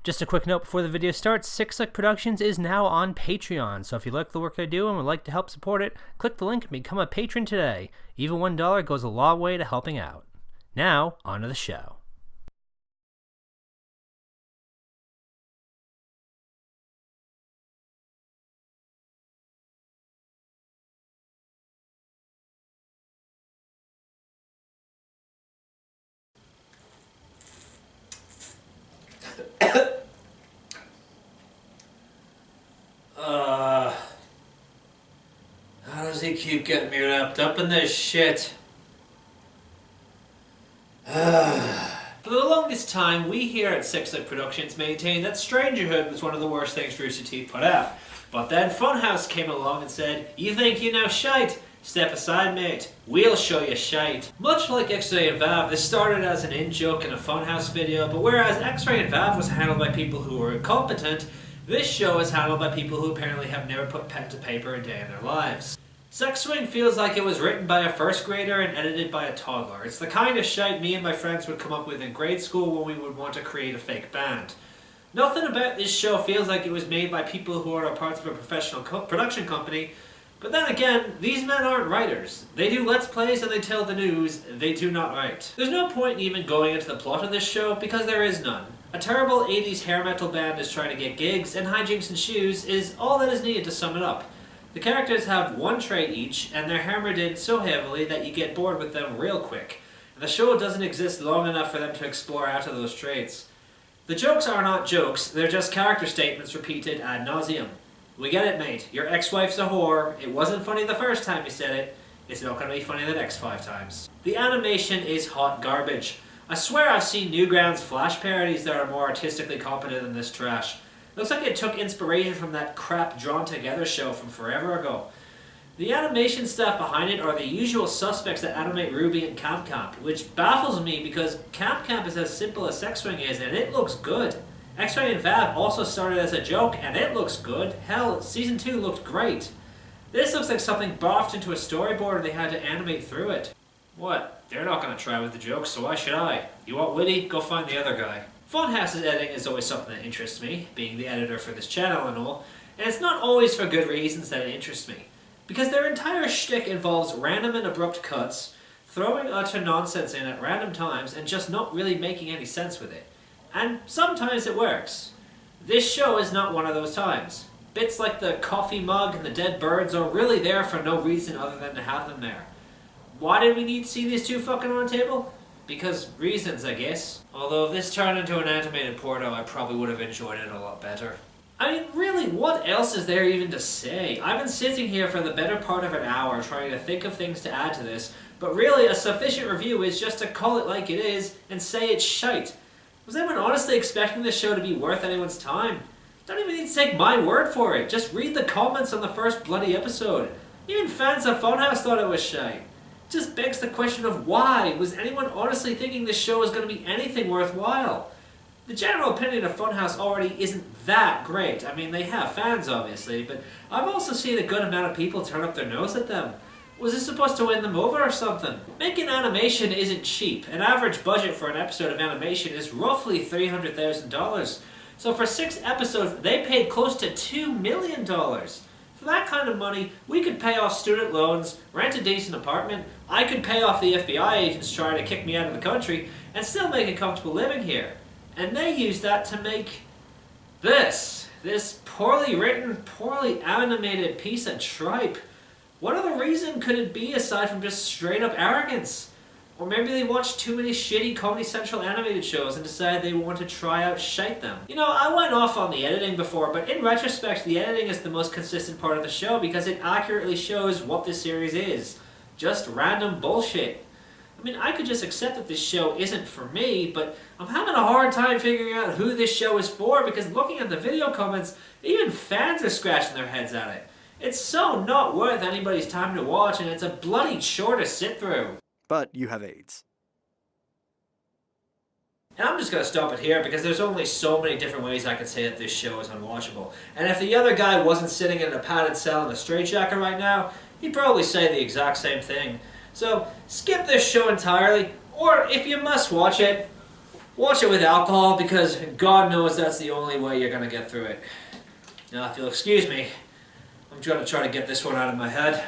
Just a quick note before the video starts, SickSlickProductions is now on Patreon, so if you like the work I do and would like to help support it, click the link and become a patron today. Even $1 goes a long way to helping out. Now, on to the show. How does he keep getting me wrapped up in this shit? For the longest time, we here at SickSlickProductions maintained that Strangerhood was one of the worst things Rooster Teeth put out. But then Funhaus came along and said, "You think you know shite? Step aside, mate. We'll show you shite." Much like X-Ray and Vav, this started as an in-joke in a Funhaus video, but whereas X-Ray and Vav was handled by people who were incompetent, this show is handled by people who apparently have never put pen to paper a day in their lives. Sex Swing feels like it was written by a first grader and edited by a toddler. It's the kind of shite me and my friends would come up with in grade school when we would want to create a fake band. Nothing about this show feels like it was made by people who are a part of a professional production company, but then again, these men aren't writers. They do Let's Plays and they tell the news, they do not write. There's no point in even going into the plot of this show because there is none. A terrible 80s hair metal band is trying to get gigs, and hijinks and shoes is all that is needed to sum it up. The characters have one trait each, and they're hammered in so heavily that you get bored with them real quick. And the show doesn't exist long enough for them to explore out of those traits. The jokes are not jokes, they're just character statements repeated ad nauseum. We get it, mate. Your ex-wife's a whore. It wasn't funny the first time you said it. It's not going to be funny the next 5 times. The animation is hot garbage. I swear I've seen Newgrounds Flash parodies that are more artistically competent than this trash. Looks like it took inspiration from that crap Drawn Together show from forever ago. The animation staff behind it are the usual suspects that animate Ruby and Camp Camp, which baffles me because Camp Camp is as simple as Sex Swing is and it looks good. X-Ray and Vav also started as a joke and it looks good. Hell, Season 2 looked great. This looks like something boffed into a storyboard and they had to animate through it. What? They're not going to try with the jokes, so why should I? You want witty? Go find the other guy. Funhaus' editing is always something that interests me, being the editor for this channel and all, and it's not always for good reasons that it interests me. Because their entire shtick involves random and abrupt cuts, throwing utter nonsense in at random times, and just not really making any sense with it. And sometimes it works. This show is not one of those times. Bits like the coffee mug and the dead birds are really there for no reason other than to have them there. Why did we need to see these two fucking on a table? Because reasons, I guess. Although if this turned into an animated porno, I probably would have enjoyed it a lot better. I mean, really, what else is there even to say? I've been sitting here for the better part of an hour trying to think of things to add to this, but really a sufficient review is just to call it like it is and say it's shite. Was anyone honestly expecting this show to be worth anyone's time? Don't even need to take my word for it. Just read the comments on the first bloody episode. Even fans of Funhaus thought it was shite. Just begs the question of why. Was anyone honestly thinking this show was going to be anything worthwhile? The general opinion of Funhaus already isn't that great. I mean, they have fans obviously, but I've also seen a good amount of people turn up their nose at them. Was this supposed to win them over or something? Making animation isn't cheap. An average budget for an episode of animation is roughly $300,000. So for 6 episodes, they paid close to $2 million. For that kind of money, we could pay off student loans, rent a decent apartment, I could pay off the FBI agents trying to kick me out of the country, and still make a comfortable living here. And they use that to make this poorly written, poorly animated piece of tripe. What other reason could it be aside from just straight up arrogance? Or maybe they watched too many shitty Comedy Central animated shows and decided they want to try out shite them. You know, I went off on the editing before, but in retrospect, the editing is the most consistent part of the show because it accurately shows what this series is. Just random bullshit. I mean, I could just accept that this show isn't for me, but I'm having a hard time figuring out who this show is for because looking at the video comments, even fans are scratching their heads at it. It's so not worth anybody's time to watch, and it's a bloody chore to sit through. But you have AIDS. And I'm just going to stop it here because there's only so many different ways I can say that this show is unwatchable. And if the other guy wasn't sitting in a padded cell in a straitjacket right now, he'd probably say the exact same thing. So skip this show entirely, or if you must watch it, Wash it with alcohol because God knows that's the only way you're going to get through it. Now, if you'll excuse me, I'm going to try to get this one out of my head.